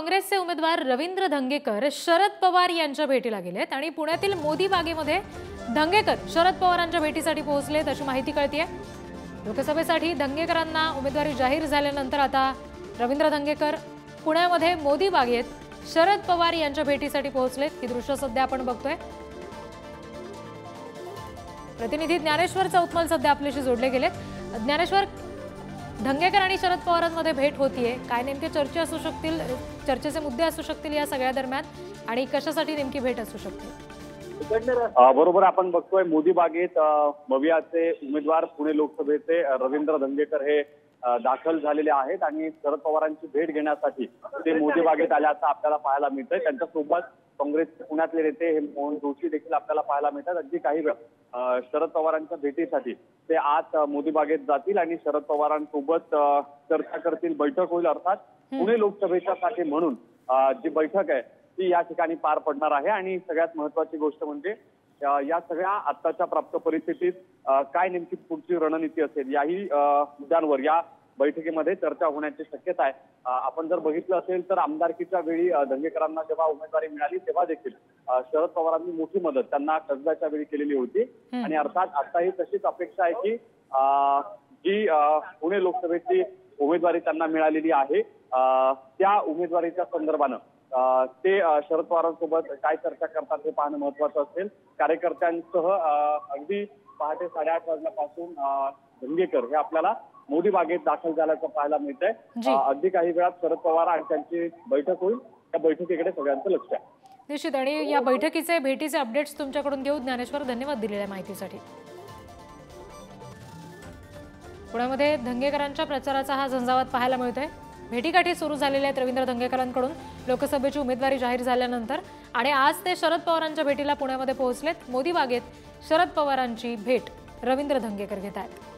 काँग्रेसचे उमेदवार रवींद्र धंगेकर शरद पवार यांच्या भेटीला गेलेत आणि पुण्यातील मोदी बागेमध्ये धंगेकर शरद पवारांच्या भेटीसाठी पोहोचलेत अशी माहिती कळतेय। लोकसभेसाठी धंगेकरांना उमेदवारी जाहीर झाल्यानंतर आता रवींद्र धंगेकर पुण्यामध्ये मोदी बागेत शरद पवार यांच्या भेटीसाठी पोहोचलेत। ही दृश्य सध्या आपण बघतोय। प्रतिनिधी ज्ञानेश्वर चौतमल सध्या आपल्याशी जोडले गेलेत। ज्ञानेश्वर, धंगेकर आणि शरद पवारांमध्ये भेट होतीये, काय नेमके चर्चा असू शकतील, चर्चेचे मुद्दे असू शकतील या सगळ्या दरम्यान आणि कशासाठी नेमकी भेट असू शकते? बरोबर, आपण बघतोय मोदी बागेत मवियाचे उमेदवार पुणे लोकसभेचे रवींद्र धंगेकर हे दाखल झालेले आहेत आणि शरद पवारांची भेट घेण्यासाठी ते मोदी बागेत आल्याचं आपल्याला पाहायला मिळतंय। त्यांच्यासोबत काँग्रेसचे पुण्यातले नेते मोहन जोशी देखील आपल्याला पाहायला मिळतात। अगदी काही वेळ शरद पवारांच्या भेटीसाठी ते आज मोदी बागेत जातील आणि शरद पवारांसोबत चर्चा करतील, बैठक होईल। अर्थात पुणे लोकसभेच्यासाठी म्हणून जी बैठक आहे ती या ठिकाणी पार पडणार आहे आणि सगळ्यात महत्वाची गोष्ट म्हणजे या सगळ्या आत्ताच्या प्राप्त परिस्थितीत काय नेमकी पुढची रणनीती असेल याही मुद्द्यांवर या बैठकीमध्ये चर्चा होण्याची शक्यता आहे। आपण जर बघितलं असेल तर आमदारकीच्या वेळी धंगेकरांना जेव्हा उमेदवारी मिळाली तेव्हा देखील शरद पवारांनी मोठी मदत त्यांना खासदारच्या वेळी केलेली होती आणि अर्थात आताही तशीच अपेक्षा आहे की जी पुणे लोकसभेची उमेदवारी त्यांना मिळालेली आहे त्या उमेदवारीच्या संदर्भानं ते शरद पवारांसोबत काय चर्चा करतात हे पाहणं महत्वाचं असेल। कार्यकर्त्यांसह अगदी पहाटे 8:30 वाजल्यापासून धंगेकर हे आपल्याला मोदी बागेत दाखल झाल्याचं पाहायला मिळतंय। अगदी काही वेळात शरद पवार आणि त्यांची बैठक होईल, त्या बैठकीकडे सगळ्यांचं लक्ष आहे। निश्चित, आणि या बैठकीचे भेटीचे अपडेट्स तुमच्याकडून घेऊ। ज्ञानेश्वर, धन्यवाद दिलेल्या माहितीसाठी। पुण्यामध्ये धंगेकरांच्या प्रचाराचा हा झंझावात पाहायला मिळतोय। भेटीगाठी सुरू झालेल्या आहेत रवींद्र धंगेकरांकडून लोकसभेची उमेदवारी जाहीर झाल्यानंतर आणि आज ते शरद पवारांच्या भेटीला पुण्यामध्ये पोहोचलेत। मोदी बागेत शरद पवारांची भेट रवींद्र धंगेकर घेत आहेत।